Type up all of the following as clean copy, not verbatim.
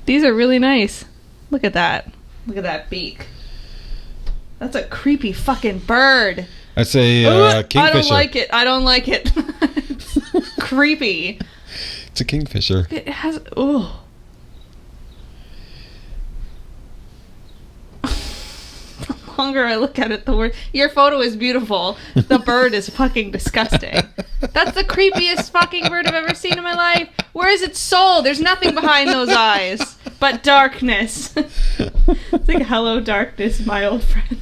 These are really nice. Look at that. Look at that beak. That's a creepy fucking bird. That's a kingfisher. I don't like it. I don't like it. It's creepy. It's a kingfisher. It has... Oh. The longer I look at it, the worse. Your photo is beautiful. The bird is fucking disgusting. That's the creepiest fucking bird I've ever seen in my life. Where is its soul? There's nothing behind those eyes but darkness. It's like, hello, darkness, my old friend.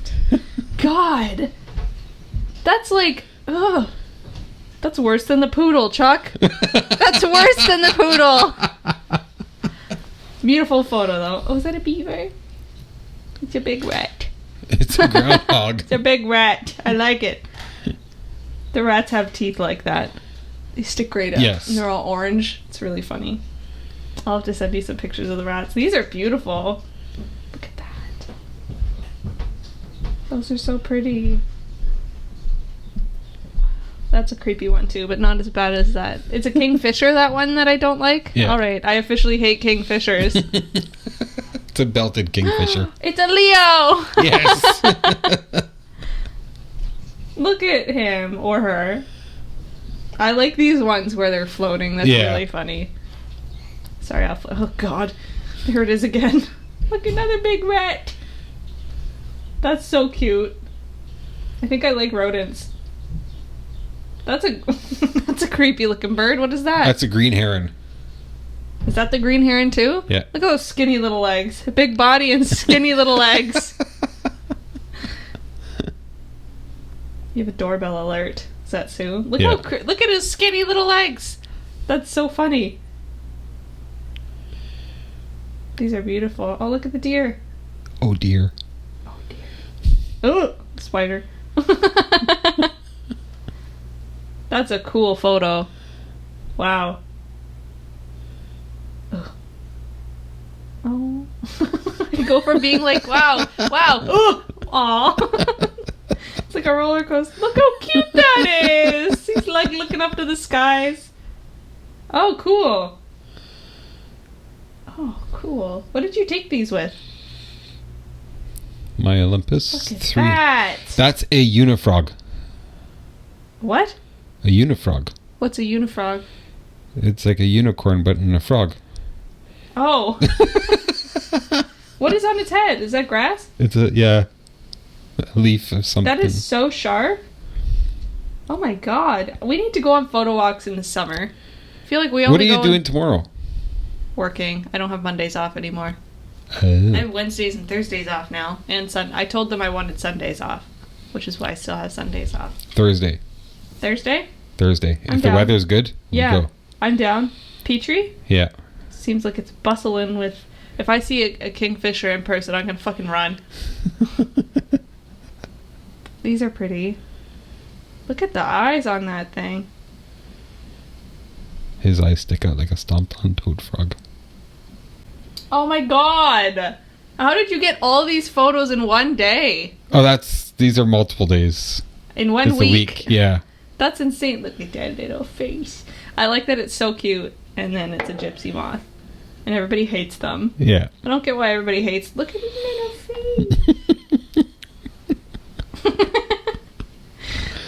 God. That's like, ugh. That's worse than the poodle, Chuck. That's worse than the poodle. Beautiful photo, though. Oh, is that a beaver? It's a big rat. It's a groundhog. It's a big rat. I like it. The rats have teeth like that. They stick right up. Yes. And they're all orange. It's really funny. I'll have to send you some pictures of the rats. These are beautiful. Look at that. Those are so pretty. That's a creepy one too, but not as bad as that. It's a kingfisher, that one that I don't like? Yeah. Alright, I officially hate kingfishers. It's a belted kingfisher. It's a Leo! Yes. Look at him or her. I like these ones where they're floating. That's really funny. Sorry, I'll oh god. Here it is again. Look, another big rat. That's so cute. I think I like rodents. That's a that's a creepy looking bird. What is that? That's a green heron. Is that the green heron too? Yeah. Look at those skinny little legs. Big body and skinny little legs. You have a doorbell alert. Is that Sue? Look look at his skinny little legs. That's so funny. These are beautiful. Oh, look at the deer. Oh dear. Oh dear. Oh, spider. That's a cool photo. Wow. Ugh. Oh. You go from being like, wow, wow, aw. It's like a roller coaster. Look how cute that is. He's like looking up to the skies. Oh, cool. Oh, cool. What did you take these with? My Olympus Look at 3. that. That's a unifrog. What? A unifrog. What's a unifrog? It's like a unicorn, but in a frog. Oh. What is on its head? Is that grass? It's a leaf of something. That is so sharp. Oh my god. We need to go on photo walks in the summer. I feel like we only What are you doing tomorrow? Working. I don't have Mondays off anymore. Oh. I have Wednesdays and Thursdays off now. And I told them I wanted Sundays off, which is why I still have Sundays off. Thursday. Thursday? Thursday. I'm If the down. weather's good, Yeah. we'll go. I'm down. Petrie? Yeah. Seems like it's bustling with... If I see a kingfisher in person, I'm gonna fucking run. These are pretty. Look at the eyes on that thing. His eyes stick out like a stomped on toad frog. Oh my god! How did you get all these photos in one day? Oh, these are multiple days. In one It's week? a week, yeah. That's insane. Look at that little face. I like that it's so cute. And then it's a gypsy moth. And everybody hates them. Yeah. I don't get why everybody hates... Look at his little face.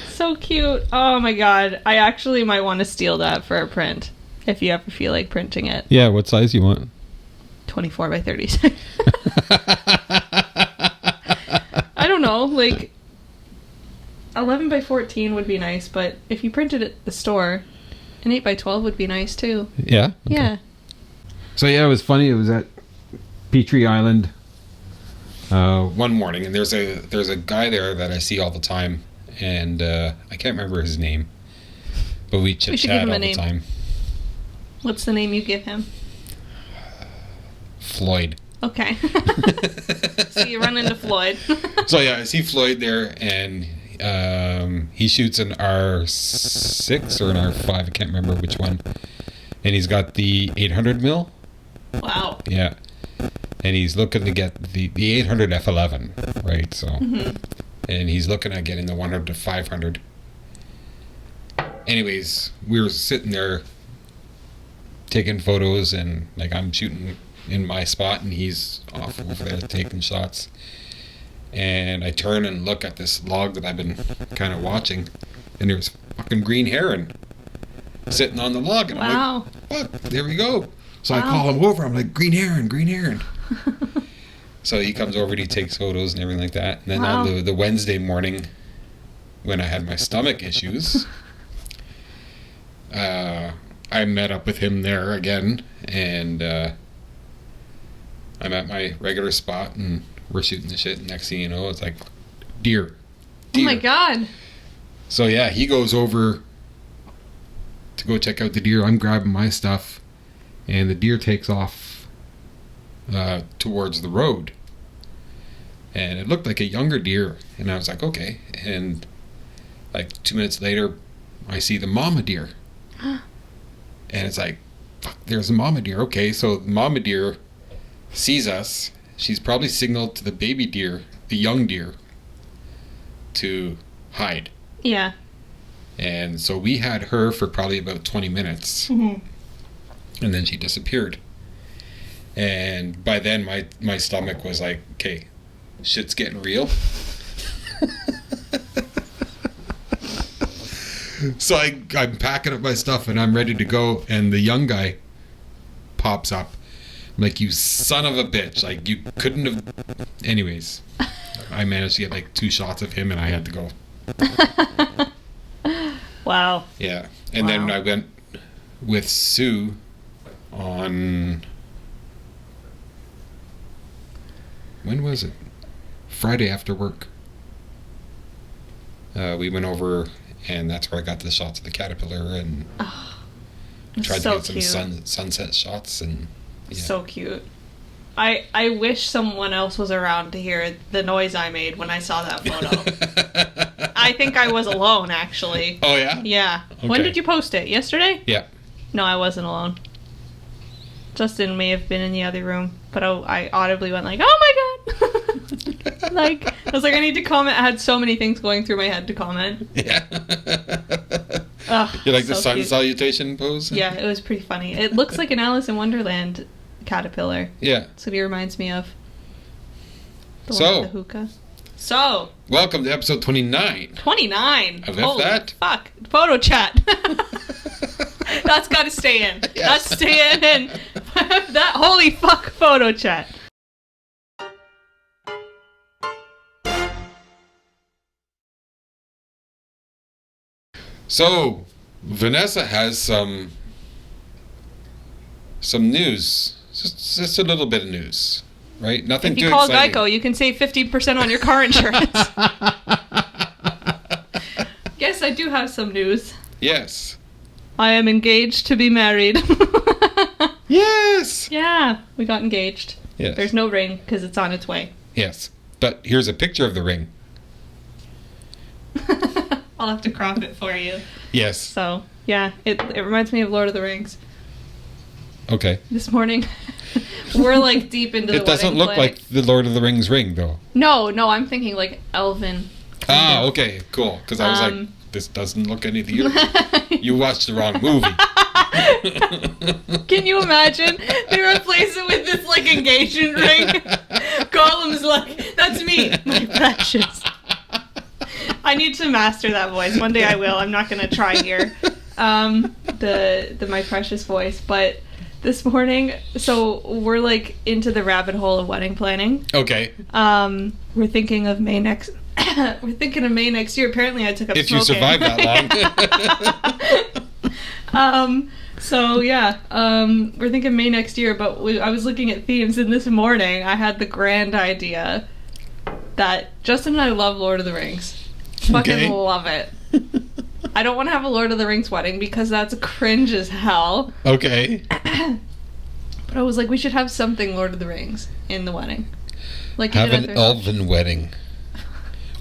So cute. Oh my god. I actually might want to steal that for a print. If you ever feel like printing it. Yeah, what size you want? 24 by 36. I don't know. Like... 11 by 14 would be nice. But if you printed it at the store... An 8 by 12 would be nice too. Yeah? Okay. Yeah. So yeah, it was funny. It was at Petrie Island one morning, and there's a guy there that I see all the time, and I can't remember his name, but we chit chat all the time. What's the name you give him? Floyd. Okay. So you run into Floyd. So yeah, I see Floyd there, and he shoots an R6 or an R5, I can't remember which one, and he's got the 800 mil. Wow. Yeah, and he's looking to get the 800 F11, right? So, and he's looking at getting the 100 to 500. Anyways, we were sitting there taking photos, and like I'm shooting in my spot, and he's off over there taking shots. And I turn and look at this log that I've been kind of watching, and there's fucking green heron sitting on the log. And Wow. I'm like, fuck, there we go. So I Wow. call him over. I'm like, green heron, green heron. So he comes over and he takes photos and everything like that. And then Wow. on the Wednesday morning, when I had my stomach issues, I met up with him there again, and I'm at my regular spot, and we're shooting the shit. And next thing you know, it's like deer. Oh my God. So yeah, he goes over to go check out the deer. I'm grabbing my stuff, and the deer takes off towards the road. And it looked like a younger deer, and I was like, okay. And like 2 minutes later, I see the mama deer. And it's like, fuck, there's a mama deer. Okay, so the mama deer sees us. She's probably signaled to the baby deer, the young deer, to hide. Yeah. And so we had her for probably about 20 minutes. Mm-hmm. And then she disappeared. And by then my stomach was like, okay, shit's getting real. So I'm packing up my stuff and I'm ready to go, and the young guy pops up. I'm like, you son of a bitch. Like, you couldn't have... Anyways, I managed to get like 2 shots of him, and I had to go. Wow. Yeah. And then I went with Sue on... When was it? Friday after work. We went over, and that's where I got the shots of the caterpillar, and tried so to get some sunset shots. And yeah. So cute. I wish someone else was around to hear the noise I made when I saw that photo. I think I was alone, actually. Oh, yeah? Yeah. Okay. When did you post it? Yesterday? Yeah. No, I wasn't alone. Justin may have been in the other room, but I audibly went like, oh my God! Like, I was like, I need to comment. I had so many things going through my head to comment. Yeah. Ugh, you like the so sun cute. salutation pose? Yeah, it was pretty funny. It looks like an Alice in Wonderland caterpillar. Yeah. That's what he reminds me of. The one So. with the hookah. So. Welcome to episode 29. 29. Of Holy that. Fuck. Photo chat. That's got to stay in. Yes. That's staying in. That holy fuck photo chat. So, Vanessa has some news. Just a little bit of news, right? Nothing If you too call exciting. Geico, you can save 50% on your car insurance. Yes, I do have some news. Yes. I am engaged to be married. Yes. Yeah, we got engaged. Yes. There's no ring because it's on its way. Yes. But here's a picture of the ring. I'll have to crop it for you. Yes. So, yeah, it reminds me of Lord of the Rings. Okay. This morning, we're like deep into the It doesn't wedding look planning. like the Lord of the Rings ring, though. No, I'm thinking like elven. Ah, okay, cool. Because I was like, this doesn't look anything. You watched the wrong movie. Can you imagine? They replace it with this like engagement ring. Gollum's like, that's me, my precious. I need to master that voice. One day I will. I'm not gonna try here. The my precious voice. But this morning, so we're like into the rabbit hole of wedding planning. Okay. We're thinking of May next. We're thinking of May next year. Apparently, I took up If smoking. you survive that long. So yeah, we're thinking May next year. But I was looking at themes, and this morning I had the grand idea that Justin and I love Lord of the Rings. Fucking love it. I don't want to have a Lord of the Rings wedding because that's cringe as hell. Okay. But I was like, we should have something Lord of the Rings in the wedding. Like Have an elven wedding.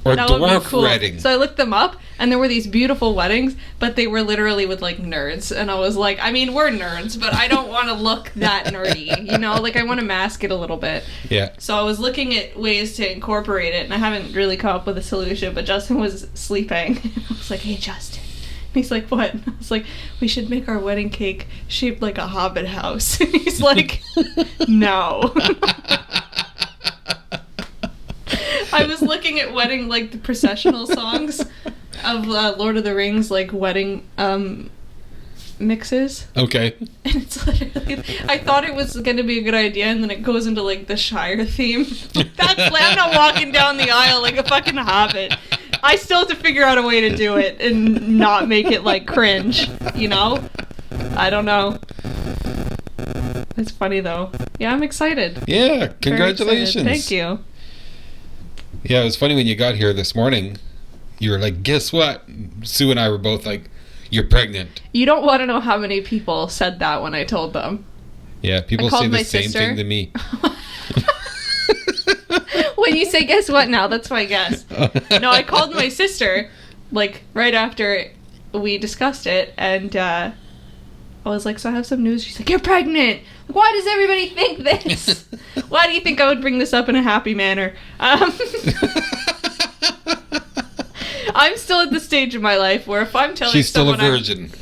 Or that would be dwarf cool. wedding. So I looked them up, and there were these beautiful weddings, but they were literally with like nerds. And I was like, I mean, we're nerds, but I don't want to look that nerdy, you know? Like, I want to mask it a little bit. Yeah. So I was looking at ways to incorporate it, and I haven't really come up with a solution, but Justin was sleeping. I was like, hey, Justin, He's like, what? I was like, we should make our wedding cake shaped like a hobbit house. And he's like, no. I was looking at wedding, like, the processional songs of Lord of the Rings, like, wedding mixes. Okay. And it's literally, I thought it was going to be a good idea, and then it goes into, like, the Shire theme. I'm not walking down the aisle like a fucking hobbit. I still have to figure out a way to do it and not make it, like, cringe, you know? I don't know. It's funny, though. Yeah, I'm excited. Yeah, congratulations. Thank you. Yeah, it was funny when you got here this morning. You were like, guess what? Sue and I were both like, you're pregnant. You don't want to know how many people said that when I told them. Yeah, people say the same thing to me. When you say, guess what now? That's my guess. No, I called my sister, like, right after we discussed it, and I was like, so I have some news. She's like, you're pregnant! Like, why does everybody think this? Why do you think I would bring this up in a happy manner? I'm still at the stage of my life where if I'm telling She's still a someone virgin.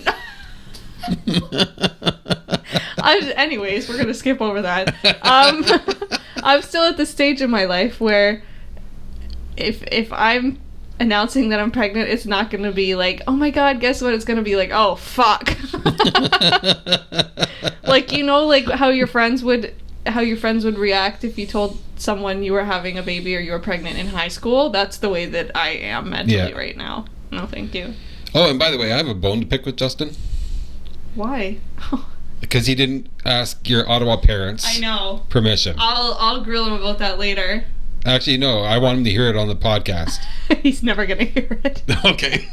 Anyways, we're gonna skip over that. I'm still at the stage in my life where if I'm announcing that I'm pregnant, it's not gonna be like, oh my god, guess what? It's gonna be like, oh fuck. Like, you know, like how your friends would react if you told someone you were having a baby or you were pregnant in high school. That's the way that I am mentally right now. No, thank you. Oh, and by the way, I have a bone to pick with Justin. Why? Because he didn't ask your Ottawa parents. I know. Permission. I'll grill him about that later. Actually, no. I want him to hear it on the podcast. He's never gonna hear it. Okay.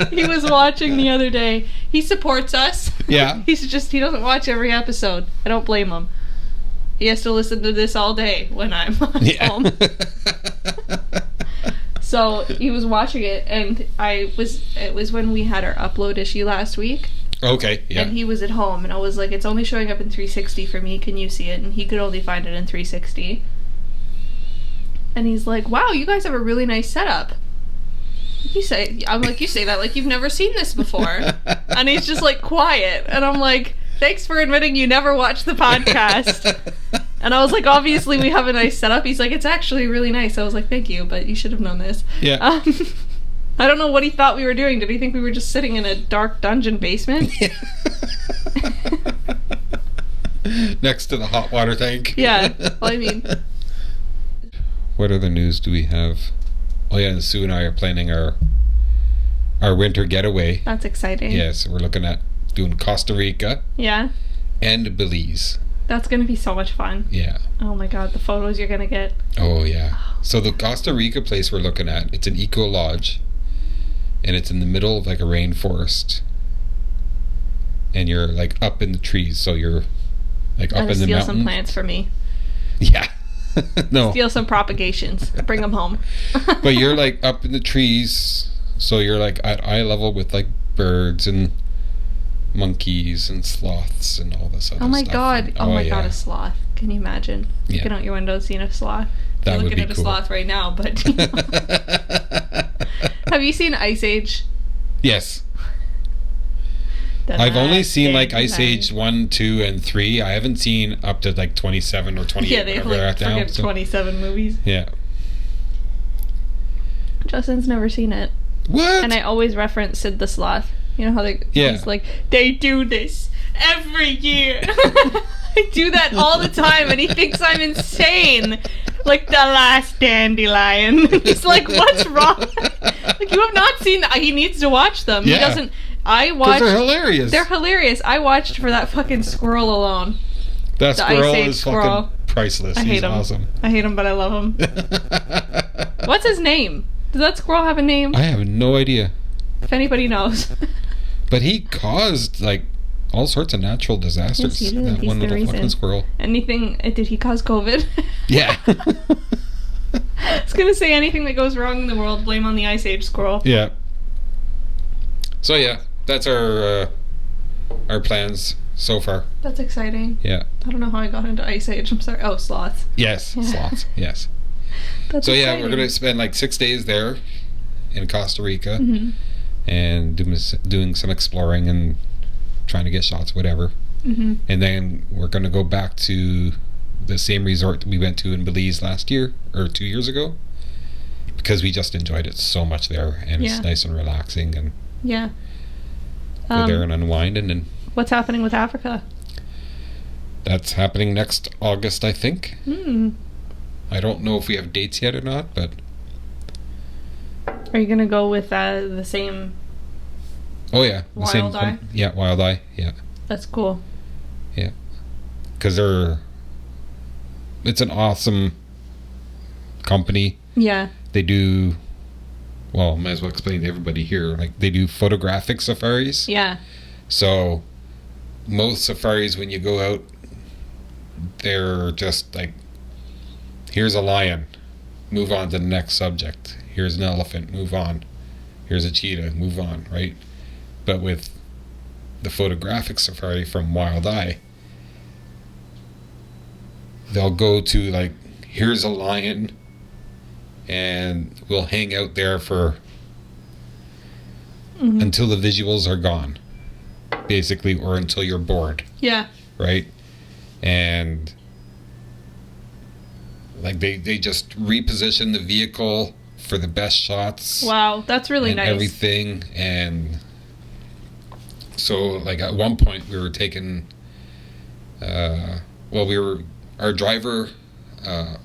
He was watching the other day. He supports us. Yeah. He doesn't watch every episode. I don't blame him. He has to listen to this all day when I'm home. So he was watching it, and it was when we had our upload issue last week. Okay, yeah. And he was at home, and I was like, it's only showing up in 360 for me. Can you see it? And he could only find it in 360. And he's like, wow, you guys have a really nice setup. I'm like, you say that like you've never seen this before. And he's just like quiet. And I'm like, thanks for admitting you never watched the podcast. And I was like, obviously we have a nice setup. He's like, it's actually really nice. I was like, thank you, but you should have known this. Yeah. I don't know what he thought we were doing. Did he think we were just sitting in a dark dungeon basement? Yeah. Next to the hot water tank. Yeah. Well, I mean... What other news do we have? Oh yeah, and Sue and I are planning our winter getaway. That's exciting. Yes, we're looking at doing Costa Rica. Yeah. And Belize. That's going to be so much fun. Yeah. Oh my god, the photos you're going to get. Oh yeah. So the Costa Rica place we're looking at, it's an eco lodge. And it's in the middle of like a rainforest. And you're like up in the trees, so you're like up in the mountain. Steal some plants for me. Yeah. No. Steal some propagations. Bring them home. But you're like up in the trees, so you're like at eye level with like birds and monkeys and sloths and all this other stuff. Oh my god. Oh my god, yeah. a sloth. Can you imagine? Looking out your window seeing a sloth. That You're would looking be at cool. a sloth right now, but you know. Have you seen Ice Age? Yes. I've only seen like Ice Age 1, 2, and 3. I haven't seen up to like 27 or 28. Yeah, they have whatever like they're at now, freaking so. 27 movies. Yeah. Justin's never seen it. What? And I always reference Sid the Sloth. You know how he's like, they do this every year. I do that all the time, and he thinks I'm insane. Like the last dandelion. He's like, what's wrong? Like, you have not seen that. He needs to watch them. Yeah. He doesn't. I watched. They're hilarious. They're hilarious. I watched for that fucking squirrel alone. That The squirrel Ice Age is squirrel. fucking priceless. I hate He's him. awesome. I hate him, but I love him. What's his name? Does that squirrel have a name? I have no idea. If anybody knows. But he caused like all sorts of natural disasters. Yes, he did. That He's one the little reason. fucking squirrel. Anything? Did he cause COVID? Yeah. I was gonna say anything that goes wrong in the world, blame on the Ice Age squirrel. Yeah. So yeah, that's our plans so far. That's exciting. Yeah. I don't know how I got into Ice Age. I'm sorry. Oh, sloths. Yes, Yeah. sloths. Yes. That's So yeah, exciting. we're gonna spend like 6 days there in Costa Rica, Mhm. and doing some exploring and trying to get shots, whatever. Mm-hmm. And then we're going to go back to the same resort that we went to in Belize last year or 2 years ago, because we just enjoyed it so much there, and it's nice and relaxing, and yeah, go there and unwind. And then what's happening with Africa? That's happening next August, I think. Mm. I don't know if we have dates yet or not, but are you gonna go with the same? Oh yeah, the Wild Eye? Yeah, Wild Eye. Yeah, That's cool. yeah, because it's an awesome company. Yeah. They do, well, might as well explain to everybody here. Like, they do photographic safaris. Yeah. So most safaris, when you go out, they're just like, here's a lion, move on to the next subject. Here's an elephant, move on. Here's a cheetah, move on, right? But with the photographic safari from Wild Eye, they'll go to, like, here's a lion, and we'll hang out there for until the visuals are gone, basically, or until you're bored. Yeah. Right? And like they just reposition the vehicle for the best shots. Wow, that's really and nice. Everything. And so, like, at one point we were taking our driver, God,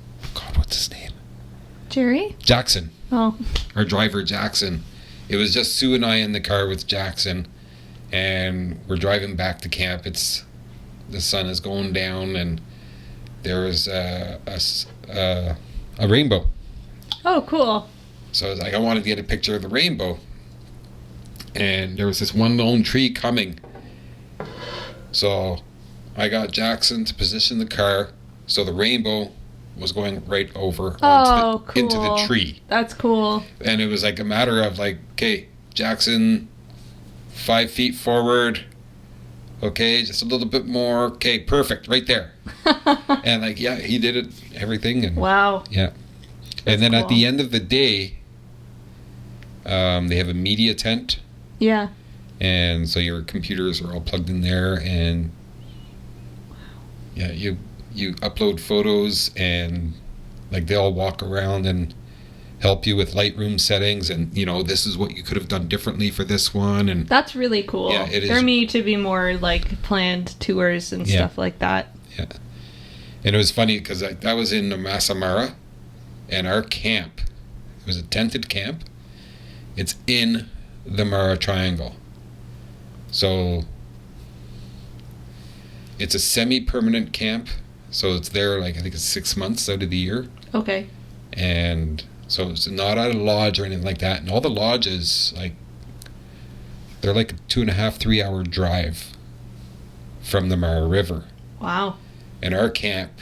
what's his name? Jerry? Jackson. Oh. Our driver, Jackson. It was just Sue and I in the car with Jackson, and we're driving back to camp. The sun is going down, and there was a rainbow. Oh, cool. So I was like, I wanted to get a picture of the rainbow, and there was this one lone tree coming. So I got Jackson to position the car so the rainbow was going right over into the tree. That's cool. And it was like a matter of, like, okay, Jackson, 5 feet forward. Okay, just a little bit more. Okay, perfect, right there. And, like, yeah, he did it, everything. And wow. yeah. And then cool. at the end of the day, they have a media tent. Yeah. And so your computers are all plugged in there, and yeah, you upload photos, and, like, they'll walk around and help you with Lightroom settings, and, you know, this is what you could have done differently for this one. And that's really cool. Yeah, it is. There need to be more, like, planned tours and stuff like that. Yeah. And it was funny because I was in Masamara, and our camp, it was a tented camp. It's in the Mara Triangle. So it's a semi-permanent camp. So it's there, like, I think it's 6 months out of the year. Okay. And so it's not at a lodge or anything like that. And all the lodges, like, they're like a 2.5, 3 hour drive from the Mara River. Wow. And our camp,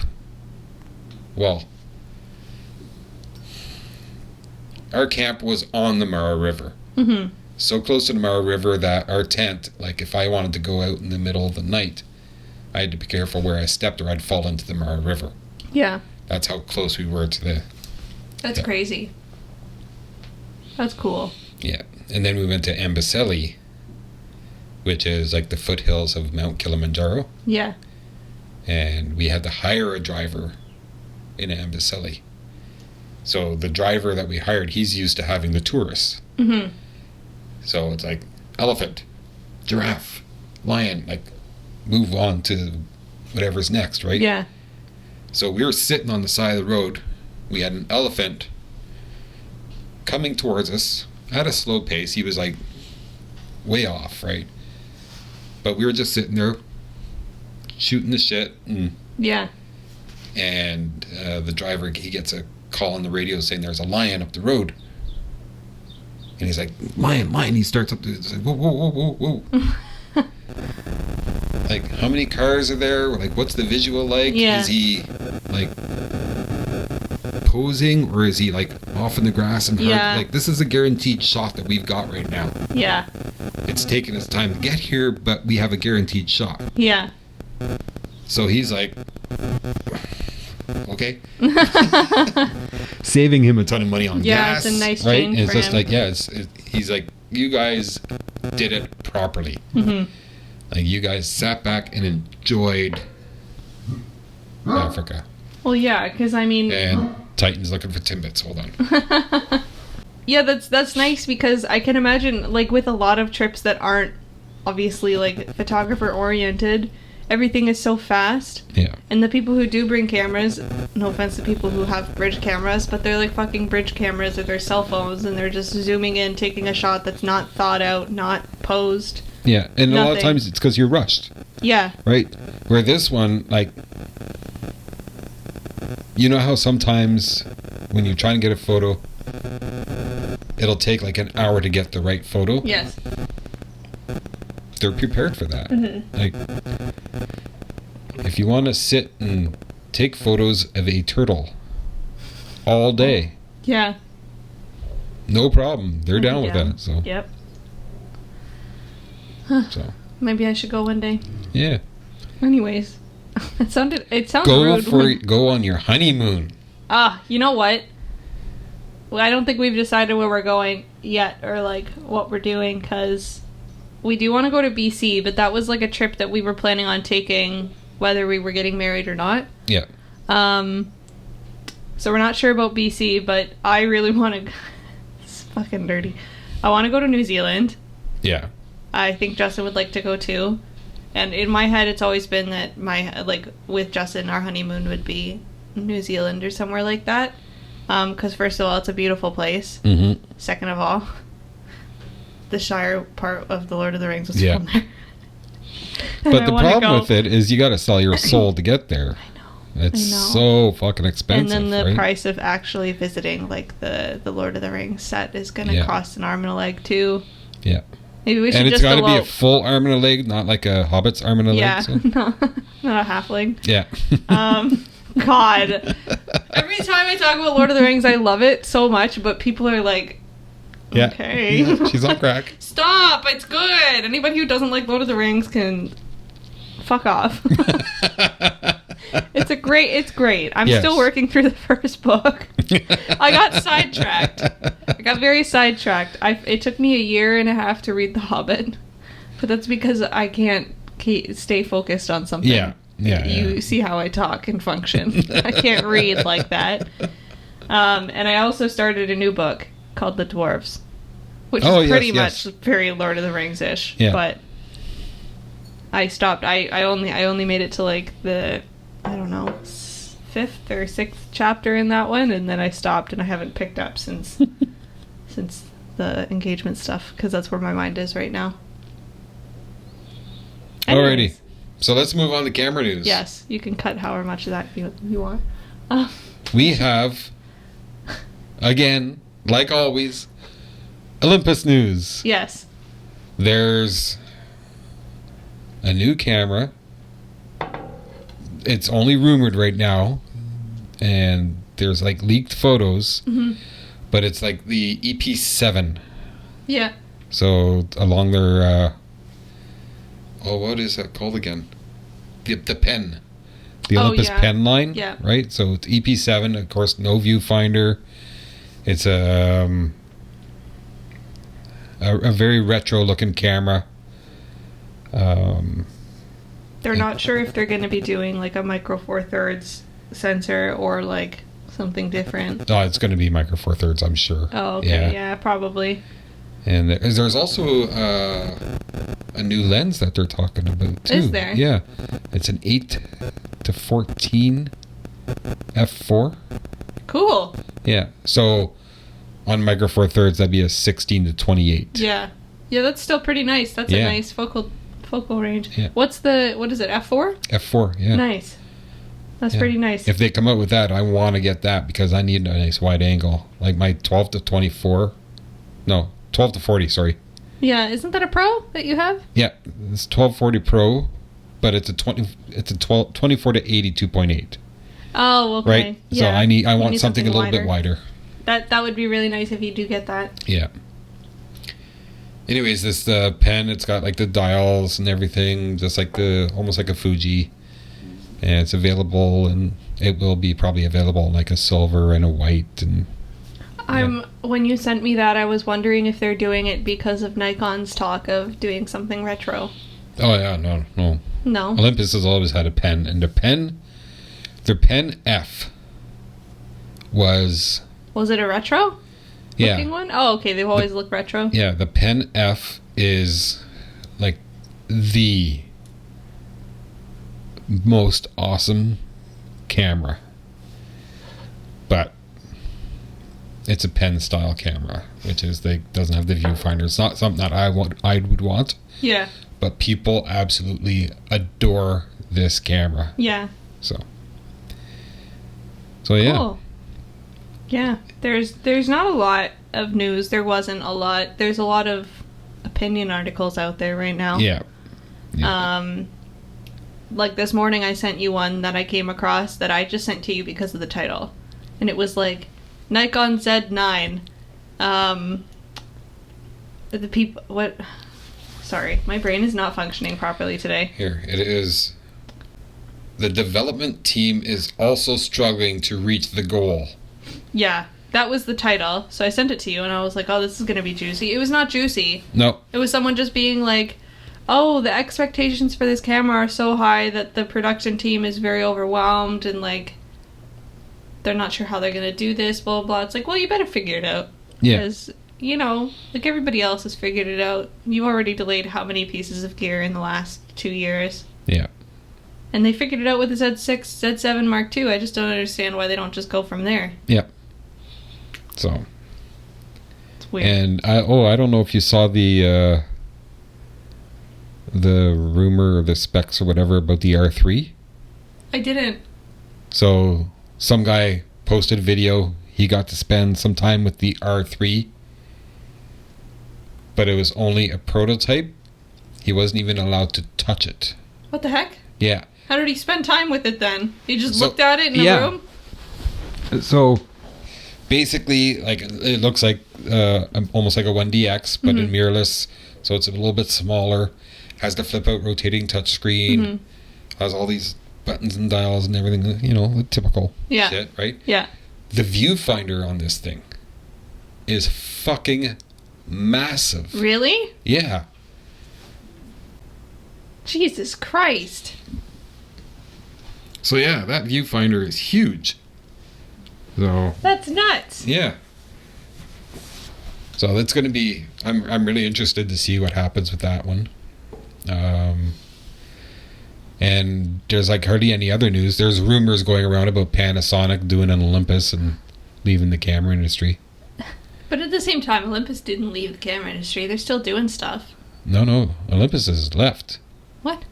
well, our camp was on the Mara River. Mm-hmm. So close to the Mara River that our tent, like, if I wanted to go out in the middle of the night, I had to be careful where I stepped or I'd fall into the Mara River. Yeah. That's how close we were to the... That's crazy. That's cool. Yeah. And then we went to Amboseli, which is like the foothills of Mount Kilimanjaro. Yeah. And we had to hire a driver in Amboseli. So the driver that we hired, he's used to having the tourists. Mm-hmm. So it's like elephant, giraffe, lion, like, move on to whatever's next, right? Yeah. So we were sitting on the side of the road. We had an elephant coming towards us at a slow pace. He was, like, way off, right? But we were just sitting there shooting the shit. Yeah. And the driver, he gets a call on the radio saying there's a lion up the road. And he's like, lion. He starts up to, it's like, whoa. Like, how many cars are there? Like, what's the visual like? Yeah. Is he, like, posing, or is he, like, off in the grass and hard? Yeah. Like, this is a guaranteed shot that we've got right now. Yeah. It's taken us time to get here, but we have a guaranteed shot. Yeah. So he's like, okay. Saving him a ton of money on gas. Yeah, it's a nice right? change And it's for just him. like, yeah, he's like, you guys did it properly. Mm-hmm. Like, you guys sat back and enjoyed Africa. Well, yeah, because I mean... And Titan's looking for Timbits. Hold on. Yeah, that's nice, because I can imagine, like, with a lot of trips that aren't obviously, like, photographer-oriented, everything is so fast. Yeah. And the people who do bring cameras, no offense to people who have bridge cameras, but they're like fucking bridge cameras or their cell phones, and they're just zooming in, taking a shot that's not thought out, not posed. Yeah, and a lot of Nothing. times it's because you're rushed. Yeah. Right? Where this one, like... You know how sometimes when you're trying to get a photo, it'll take like an hour to get the right photo? Yes. They're prepared for that. Mm-hmm. Like, if you want to sit and take photos of a turtle all day, Yeah. no problem. They're down with Yeah. that. So, Yep. so Maybe I should go one day. yeah. Anyways. It sounds Go rude. go on your honeymoon. You know what? Well, I don't think we've decided where we're going yet, or like what we're doing, because we do want to go to BC, but that was like a trip that we were planning on taking whether we were getting married or not. Yeah. So we're not sure about BC, but I really want to... It's fucking dirty. I want to go to New Zealand. Yeah. I think Justin would like to go too. And in my head, it's always been that with Justin, our honeymoon would be New Zealand or somewhere like that. Because first of all, it's a beautiful place. Mm-hmm. Second of all, the Shire part of the Lord of the Rings was Yeah. filmed there. But the problem with it is you got to sell your soul to get there. I know. It's I know. so fucking expensive, And then the right? price of actually visiting like the Lord of the Rings set is going to Yeah. cost an arm and a leg too. Yeah. Maybe we should And it's just got to be a elope. full arm and a leg, not like a hobbit's arm and a Yeah, leg. So. no, not a halfling. Yeah. God. Every time I talk about Lord of the Rings, I love it so much, but people are like, Yeah. okay. Yeah, she's on crack. Stop, it's good. Anybody who doesn't like Lord of the Rings can fuck off. It's great. I'm Yes. still working through the first book. I got sidetracked. I got very sidetracked. It took me 1.5 years to read The Hobbit, but that's because I can't stay focused on something. Yeah. Yeah. You see how I talk and function. I can't read like that. And I also started a new book called The Dwarves, which is pretty much very Lord of the Rings-ish. Yeah. But I stopped. I only made it to like the, I don't know, 5th or 6th chapter in that one, and then I stopped, and I haven't picked up since since the engagement stuff, because that's where my mind is right now. Alrighty. Anyways. So let's move on to camera news. Yes, you can cut however much of that you want. We have, again, like always, Olympus news. Yes. There's a new camera. It's only rumored right now, and there's like leaked photos, but it's like the EP7. Yeah. So along their, what is that called again? The pen. The Olympus pen line. Yeah. Right? So it's EP7, of course, no viewfinder. It's a very retro looking camera. They're not sure if they're going to be doing like a micro four thirds sensor or like something different. Oh, it's going to be micro four thirds, I'm sure. Oh, okay. Yeah, probably. And there's also a new lens that they're talking about too. Is there? Yeah, it's an 8 to 14 f4. Cool. Yeah, so on micro four thirds that'd be a 16 to 28. Yeah. Yeah, that's still pretty nice. That's a nice focal range. Yeah. What is it, f4? F4, yeah. Nice. That's pretty nice. If they come out with that, I want to get that because I need a nice wide angle. Like my 12 to 24. No, 12 to 40, sorry. Yeah, isn't that a Pro that you have? Yeah, it's 1240 Pro, but it's a 24 to 80 2.8. Oh, okay. Right? Yeah. So I want something a little bit wider. That would be really nice if you do get that. Yeah. Anyways, this pen, it's got like the dials and everything, just like almost like a Fuji. And it's available, and it will be probably available in like a silver and a white. And When you sent me that, I was wondering if they're doing it because of Nikon's talk of doing something retro. Oh yeah, no. Olympus has always had a pen, and their pen F was. Was it a retro? Yeah. Looking one? Oh, okay. They've always looked retro. Yeah, the pen F is like the most awesome camera, but it's a pen style camera, which is doesn't have the viewfinder. It's not something that I would want. Yeah. But people absolutely adore this camera. Yeah. So yeah. Cool. Yeah. There's not a lot of news. There wasn't a lot. There's a lot of opinion articles out there right now. Yeah. Like this morning I sent you one that I came across that I just sent to you because of the title. And it was like Nikon Z9. The people what Sorry, my brain is not functioning properly today. Here, it is. The development team is also struggling to reach the goal. Yeah, that was the title. So I sent it to you and I was like, oh, this is going to be juicy. It was not juicy. No. It was someone just being like, oh, the expectations for this camera are so high that the production team is very overwhelmed and like, they're not sure how they're going to do this, blah, blah, blah. It's like, well, you better figure it out. Yeah. Because, you know, like everybody else has figured it out. You already delayed how many pieces of gear in the last 2 years? Yeah. And they figured it out with the Z6, Z7 Mark II. I just don't understand why they don't just go from there. Yeah. So. It's weird. And I don't know if you saw the rumor or the specs or whatever about the R3. I didn't. So some guy posted a video. He got to spend some time with the R3, but it was only a prototype. He wasn't even allowed to touch it. What the heck? Yeah. How did he spend time with it then? He just looked at it in a room? So basically, like, it looks like almost like a 1DX, but in mirrorless. So it's a little bit smaller. Has the flip out rotating touchscreen. Has all these buttons and dials and everything. You know, the typical shit, right? Yeah. The viewfinder on this thing is fucking massive. Really? Yeah. Jesus Christ. So yeah, that viewfinder is huge. So that's nuts. Yeah. So that's going to be. I'm really interested to see what happens with that one. And there's like hardly any other news. There's rumors going around about Panasonic doing an Olympus and leaving the camera industry. But at the same time, Olympus didn't leave the camera industry. They're still doing stuff. No. Olympus has left. What?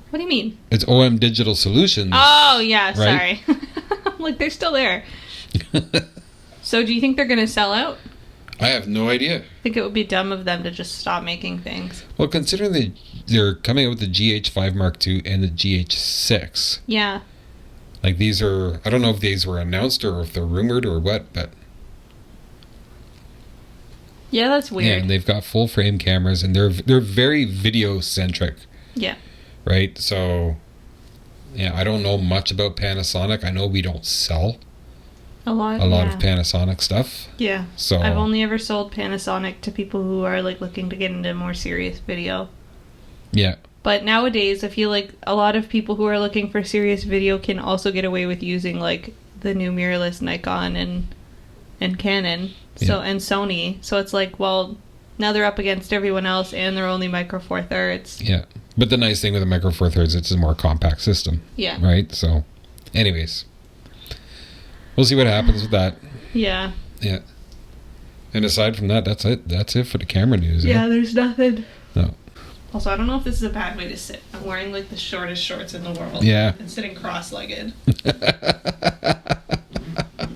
What do you mean? It's OM Digital Solutions. Oh, yeah. Right? Sorry. Like, they're still there. So do you think they're going to sell out? I have no idea. I think it would be dumb of them to just stop making things. Well, considering they're coming out with the GH5 Mark II and the GH6. Yeah. Like, these are... I don't know if these were announced or if they're rumored or what, but... Yeah, that's weird. Yeah, and they've got full frame cameras, and they're very video-centric. Yeah. Right? So, yeah, I don't know much about Panasonic. I know we don't sell a lot of Panasonic stuff. Yeah. So I've only ever sold Panasonic to people who are like looking to get into more serious video. Yeah. But nowadays, I feel like a lot of people who are looking for serious video can also get away with using like the new mirrorless Nikon and Canon, and Sony. So it's like, well, now they're up against everyone else, and they're only micro four thirds. Yeah. But the nice thing with the micro four thirds, it's a more compact system. Yeah. Right. So, anyways. We'll see what happens with that. Yeah. Yeah. And aside from that, that's it. That's it for the camera news. Yeah, there's nothing. No. Also, I don't know if this is a bad way to sit. I'm wearing like the shortest shorts in the world. Yeah. And sitting cross-legged.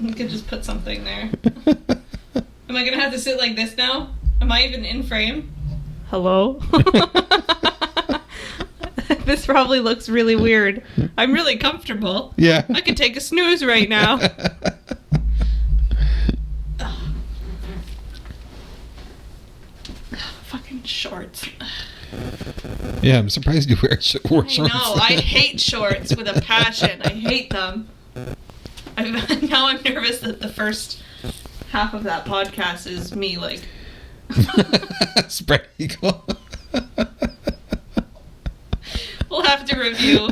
You could just put something there. Am I going to have to sit like this now? Am I even in frame? Hello? This probably looks really weird. I'm really comfortable. Yeah. I could take a snooze right now. Fucking shorts. Yeah, I'm surprised you wear shorts. I know. I hate shorts with a passion. I hate them. Now I'm nervous that the first half of that podcast is me, like... Spread eagle. We'll have to review.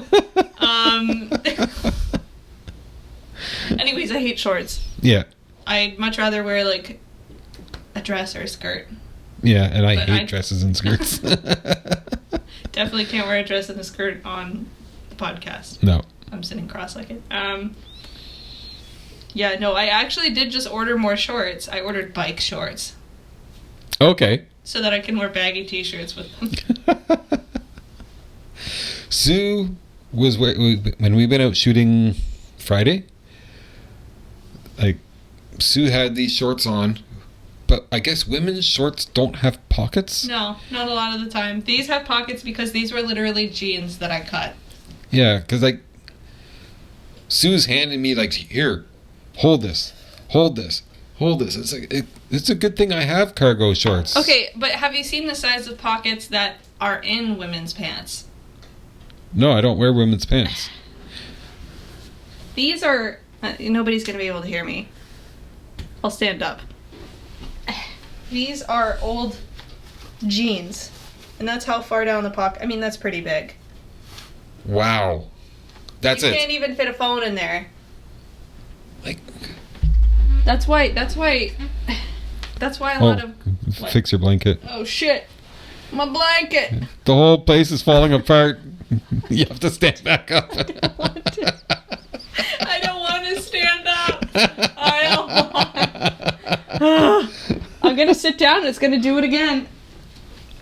Anyways, I hate shorts. Yeah. I'd much rather wear, like, a dress or a skirt. Yeah, and I But hate dresses and skirts. Definitely can't wear a dress and a skirt on the podcast. No. I'm sitting cross-legged. Yeah, no, I actually did just order more shorts. I ordered bike shorts. Okay. So that I can wear baggy t-shirts with them. Sue was when we went out shooting Friday. Like, Sue had these shorts on, but I guess women's shorts don't have pockets. No, not a lot of the time. These have pockets because these were literally jeans that I cut. Yeah, because like Sue's handing me like, here, hold this. It's like it's a good thing I have cargo shorts. Okay, but have you seen the size of pockets that are in women's pants? No, I don't wear women's pants. These are... nobody's going to be able to hear me. I'll stand up. These are old jeans. And that's how far down the pocket... I mean, that's pretty big. Wow. That's you it. You can't even fit a phone in there. Like... That's why a lot of... What? Fix your blanket. Oh, shit. My blanket. The whole place is falling apart. You have to stand back up. I don't want to stand up. I don't want. I'm going to sit down and it's going to do it again.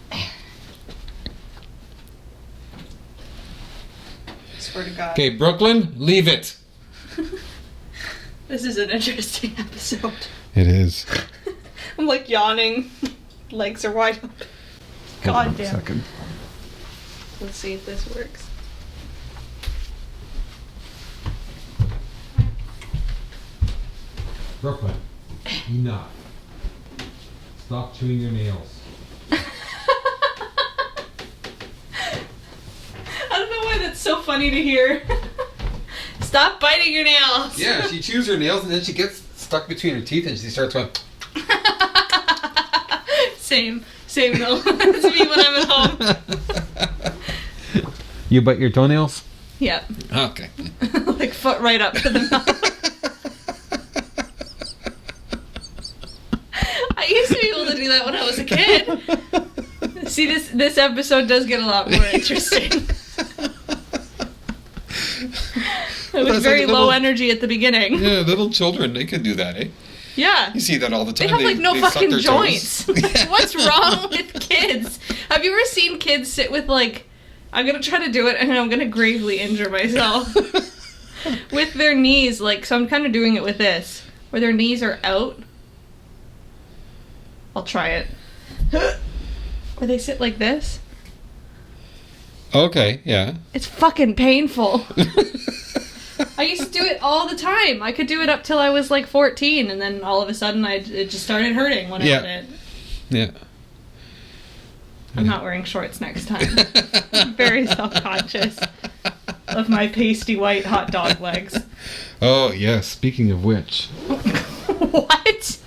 I swear to God. Okay, Brooklyn, leave it. This is an interesting episode. It is. I'm like yawning. Legs are wide open. God damn. Second. Let's see if this works. Brooklyn, enough. Stop chewing your nails. I don't know why that's so funny to hear. Stop biting your nails. Yeah, she chews her nails and then she gets stuck between her teeth and she starts going... Same though. That's me when I'm at home. You bite your toenails? Yeah. Okay. Like foot right up to the mouth. I used to be able to do that when I was a kid. See, this episode does get a lot more interesting. It was very low energy at the beginning. Yeah, little children, they can do that, eh? Yeah. You see that all the time. They have like no suck fucking their joints. toes. Like, what's wrong with kids? Have you ever seen kids sit with like... I'm going to try to do it and I'm going to gravely injure myself. With their knees, like, so I'm kind of doing it with this. Where their knees are out. I'll try it. Where they sit like this. Okay, yeah. It's fucking painful. I used to do it all the time. I could do it up till I was like 14, and then all of a sudden it just started hurting when I did it. Yeah. I'm not wearing shorts next time. I'm very self-conscious of my pasty white hot dog legs. Oh, yeah, speaking of which. What?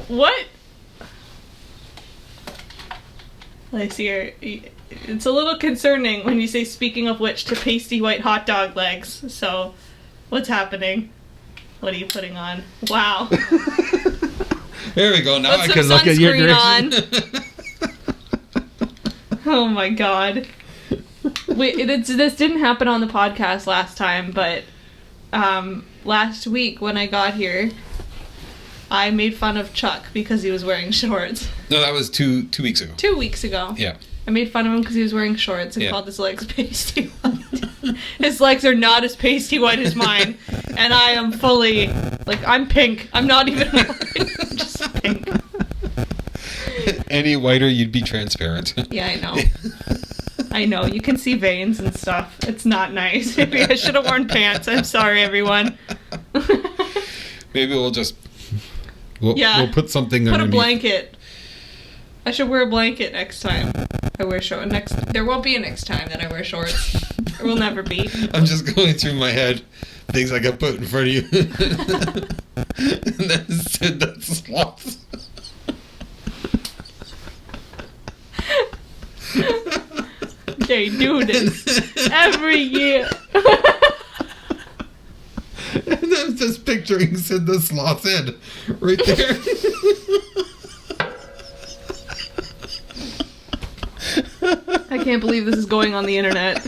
What? Let's see here. It's a little concerning when you say speaking of which to pasty white hot dog legs. So, what's happening? What are you putting on? Wow. There we go. Now Put I can look at your direction. Oh my god. Wait, this didn't happen on the podcast last time, but last week when I got here, I made fun of Chuck because he was wearing shorts. No, that was two weeks ago. 2 weeks ago. Yeah. I made fun of him because he was wearing shorts and called his legs pasty white. His legs are not as pasty white as mine. And I am fully, like, I'm pink. I'm not even white. I'm just pink. Any whiter, you'd be transparent. Yeah, I know. I know. You can see veins and stuff. It's not nice. Maybe I should have worn pants. I'm sorry, everyone. Maybe we'll put something Put underneath. a blanket. I should wear a blanket next time I wear shorts. There won't be a next time that I wear shorts. There will never be. I'm just going through my head things I got put in front of you. And then Sid the Sloth. They do this every year. And I was just picturing Sid the Sloth's head right there. I can't believe this is going on the internet.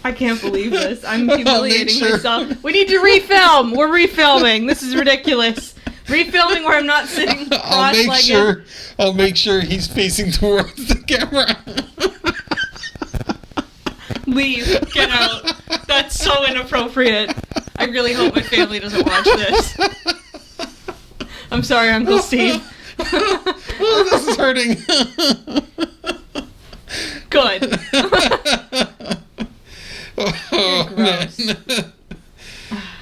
I can't believe this. I'm humiliating myself. We need to refilm. We're refilming. This is ridiculous. Refilming where I'm not sitting cross-legged. I'll make sure he's facing towards the camera. Leave. Get out. That's so inappropriate. I really hope my family doesn't watch this. I'm sorry, Uncle Steve. Oh, this is hurting. Good. Oh, gross.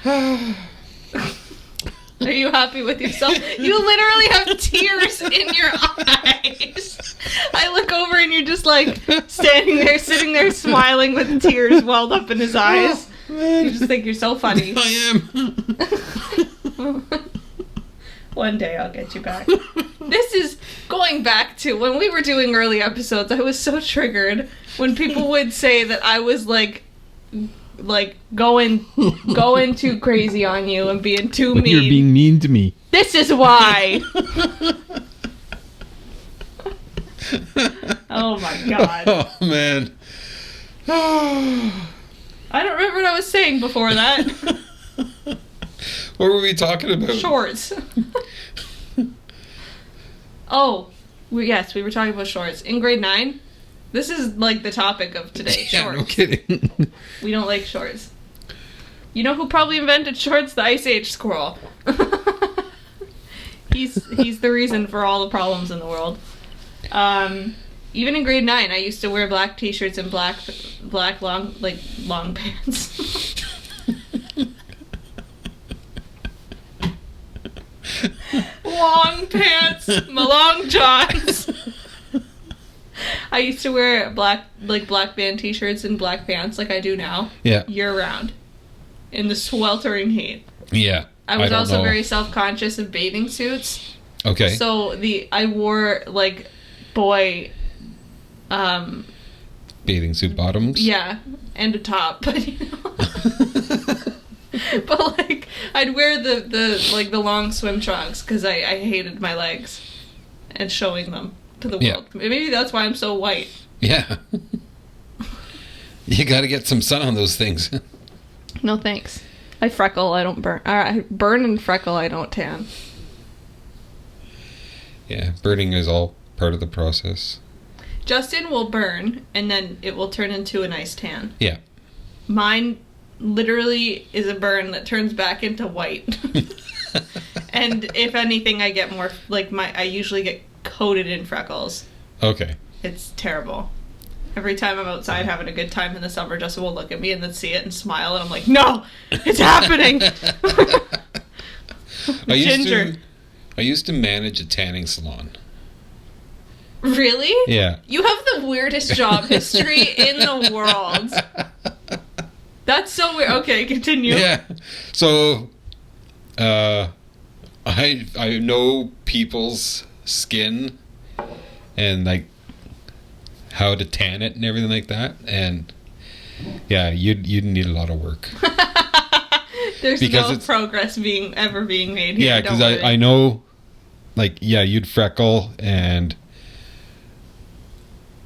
man. Are you happy with yourself? You literally have tears in your eyes. I look over and you're just like standing there, sitting there, smiling with tears welled up in his eyes. You just think you're so funny. I am. One day I'll get you back. This is going back to when we were doing early episodes. I was so triggered when people would say that I was like going too crazy on you and being too mean. You're being mean to me. This is why. Oh my god. Oh man. I don't remember what I was saying before that. What were we talking about? Shorts. Oh, yes, we were talking about shorts. In grade 9, this is like the topic of today, Yeah, shorts. no kidding. We don't like shorts. You know who probably invented shorts? The Ice Age Squirrel. He's the reason for all the problems in the world. Even in grade 9, I used to wear black t-shirts and black long pants. Long pants, my long johns. I used to wear black band t-shirts and black pants like I do now. Yeah. Year round. In the sweltering heat. Yeah. I was don't also know. very self-conscious of bathing suits. Okay. So I wore like boy Bathing suit bottoms. yeah, and a top, but you know. But like I'd wear the long swim trunks because I hated my legs and showing them to the world. Yeah. Maybe that's why I'm so white. Yeah. You got to get some sun on those things. No thanks. I freckle, I don't burn. I burn and freckle, I don't tan. Yeah, burning is all part of the process. Justin will burn and then it will turn into a nice tan. Yeah. Mine literally is a burn that turns back into white. And if anything, I get more I usually get coated in freckles. Okay. It's terrible. Every time I'm outside having a good time in the summer, Justin will look at me and then see it and smile, and I'm like, no, it's happening. I used to manage a tanning salon. Really? Yeah. You have the weirdest job history in the world. That's so weird. Okay, continue. Yeah. So, I know people's skin and like how to tan it and everything like that, and yeah, you'd need a lot of work. There's because no progress ever being made here. Yeah, because I know, like, yeah, you'd freckle, and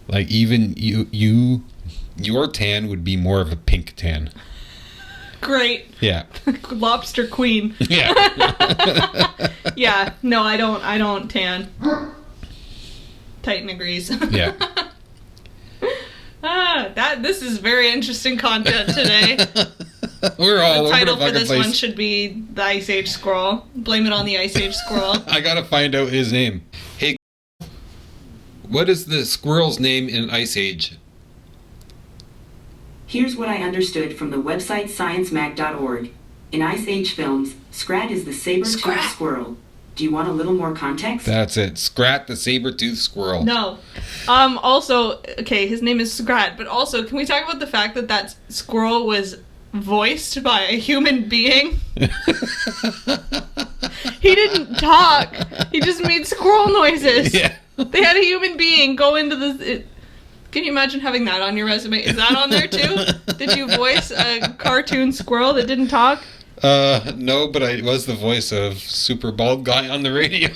like even your tan would be more of a pink tan. Great. Yeah. Lobster queen. Yeah. Yeah. No, I don't tan. Titan agrees. Yeah. This is very interesting content today. We're all The over title the for fucking this place. one should be The Ice Age Squirrel. Blame it on the Ice Age Squirrel. I gotta find out his name. Hey, what is the squirrel's name in Ice Age? Here's what I understood from the website sciencemag.org. In Ice Age films, Scrat is the saber-toothed Scrat. squirrel. Do you want a little more context? That's it. Scrat the saber-toothed squirrel. No. Also, okay, his name is Scrat, but also, can we talk about the fact that squirrel was voiced by a human being. He didn't talk. He just made squirrel noises. Yeah. They had a human being go into the... Can you imagine having that on your resume? Is that on there too? Did you voice a cartoon squirrel that didn't talk? No, but I was the voice of super bald guy on the radio.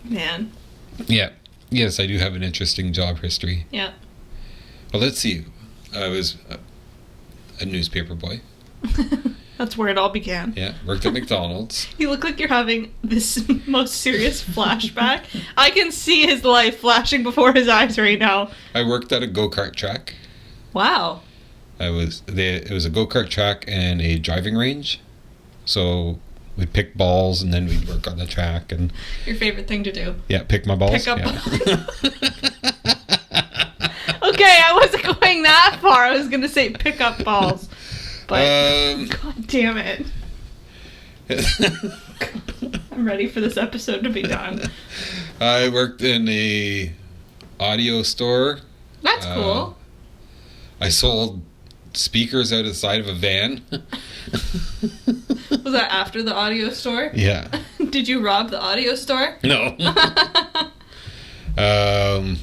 Man. Yeah. Yes, I do have an interesting job history. Yeah. Well, let's see. I was a newspaper boy. That's where it all began. Yeah, worked at McDonald's. You look like you're having this most serious flashback. I can see his life flashing before his eyes right now. I worked at a go-kart track. Wow. It was a go-kart track and a driving range. So we'd pick balls and then we'd work on the track. And Your favorite thing to do. yeah, pick my balls. Pick up yeah. Okay, I wasn't going that far. I was going to say pick up balls. But, God damn it. I'm ready for this episode to be done. I worked in a audio store. That's cool. I sold speakers out of the side of a van. Was that after the audio store? Yeah. Did you rob the audio store? No. And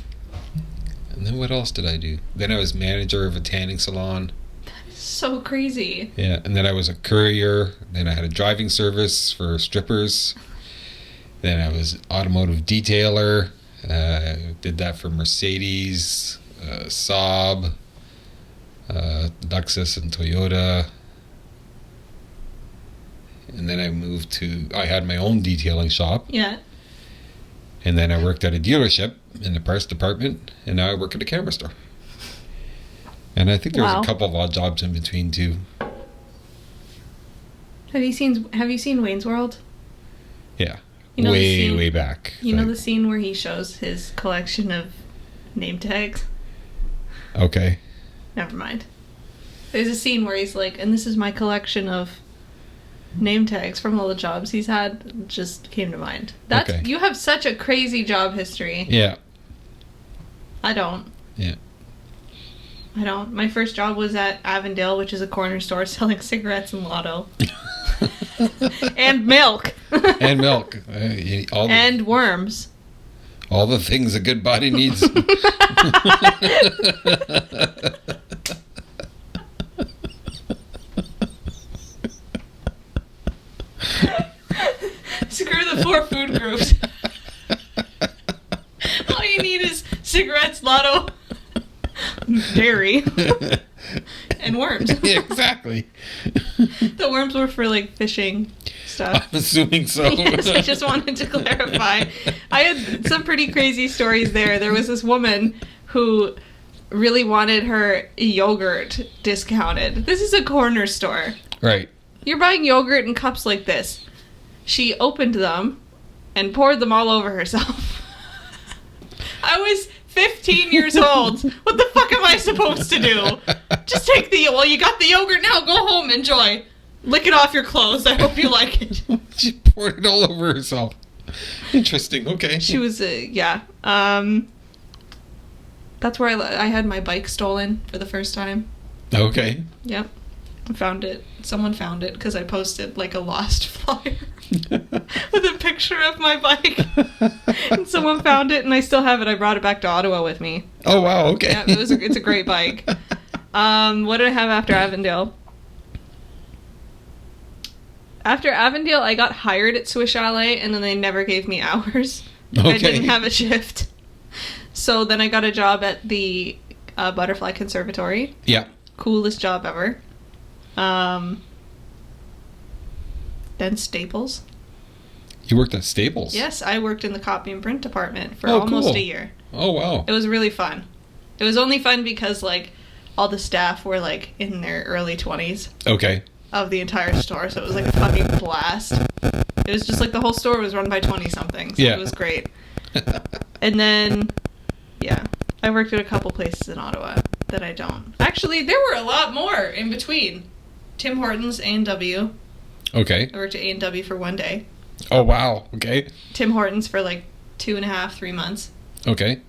then what else did I do? Then I was manager of a tanning salon. So crazy. Yeah, and then I was a courier. Then I had a driving service for strippers. Then I was automotive detailer. Did that for Mercedes, Saab, Lexus, and Toyota. And then I had my own detailing shop. Yeah. And then I worked at a dealership in the parts department. And now I work at a camera store. And I think there was a couple of odd jobs in between too. Have you seen Wayne's World? Yeah. You know way back. You know the scene where he shows his collection of name tags? Okay. Never mind. There's a scene where he's like, and this is my collection of name tags from all the jobs he's had. It just came to mind. Okay. You have such a crazy job history. Yeah. I don't. Yeah. I don't. My first job was at Avondale, which is a corner store selling cigarettes and Lotto. And milk. And milk. And worms. All the things a good body needs. Screw the 4 food groups. All you need is cigarettes, Lotto, dairy, and worms. Yeah, exactly. The worms were for like fishing stuff. I'm assuming so. Yes, I just wanted to clarify. I had some pretty crazy stories there. There was this woman who really wanted her yogurt discounted. This is a corner store. Right. You're buying yogurt in cups like this. She opened them and poured them all over herself. I was 15 years old. What the fuck am I supposed to do? Just take you got the yogurt now, go home, enjoy. Lick it off your clothes. I hope you like it. She poured it all over herself. Interesting, okay. She was, yeah. That's where I had my bike stolen for the first time. Okay. Yep. I found it. Someone found it because I posted like a lost flyer with a picture of my bike. And someone found it and I still have it. I brought it back to Ottawa with me. Oh, wow, okay. Yeah, it's a great bike. What did I have after Avondale? After Avondale, I got hired at Swiss Chalet and then they never gave me hours. Okay. I didn't have a shift. So then I got a job at the Butterfly Conservatory. Yeah. Coolest job ever. Then Staples. You worked at Staples? Yes, I worked in the copy and print department for Oh, almost cool. a year. Oh, wow. It was really fun. It was only fun because, like, all the staff were, like, in their early 20s Okay. of the entire store, so it was, like, a fucking blast. It was just, like, the whole store was run by 20-somethings. Yeah. It was great. And then, yeah, I worked at a couple places in Ottawa that I don't. Actually, there were a lot more in between. Tim Hortons, A&W. Okay. I worked at A&W for 1 day. Oh, wow. Okay. Tim Hortons for like 2.5, 3 months. Okay.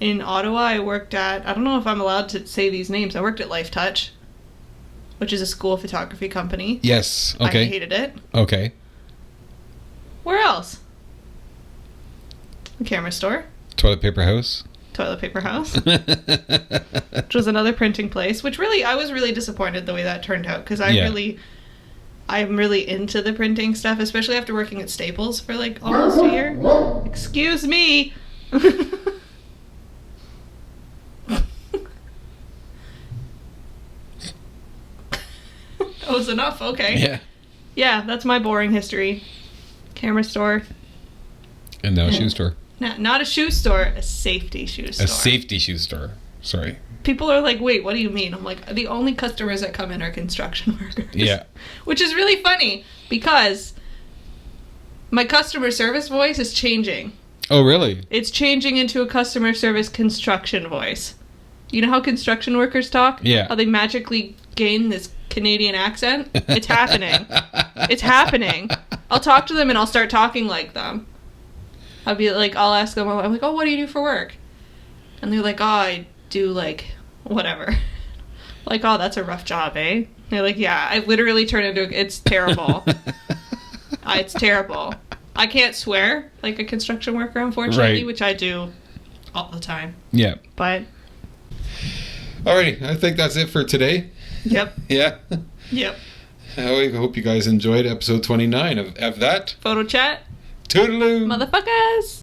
in Ottawa, I worked at, I don't know if I'm allowed to say these names, I worked at Life Touch, which is a school photography company. Yes. Okay. I hated it. Okay. Where else? A camera store. Toilet paper house. Toilet paper house. Which was another printing place, which really, I was really disappointed the way that turned out, because I'm really into the printing stuff, especially after working at Staples for like almost a year. Excuse me. That was enough. Okay. Yeah. Yeah, that's my boring history. Camera store. And now a shoe store. Not a shoe store, a safety shoe store. A safety shoe store. Sorry. People are like, wait, what do you mean? I'm like, the only customers that come in are construction workers. Yeah. Which is really funny because my customer service voice is changing. Oh, really? It's changing into a customer service construction voice. You know how construction workers talk? Yeah. How they magically gain this Canadian accent? It's happening. It's happening. I'll talk to them and I'll start talking like them. I'll be like, I'll ask them, I'm like, oh, what do you do for work? And they're like, oh, I do like whatever. Like, oh, that's a rough job, eh? They're like, yeah, I literally turn into, it's terrible. It's terrible. I can't swear like a construction worker, unfortunately, Right. which I do all the time. Yeah. But, Alrighty, I think that's it for today. yep, Yeah. yep. I hope you guys enjoyed episode 29 of that. Photo chat, Toodaloo! motherfuckers!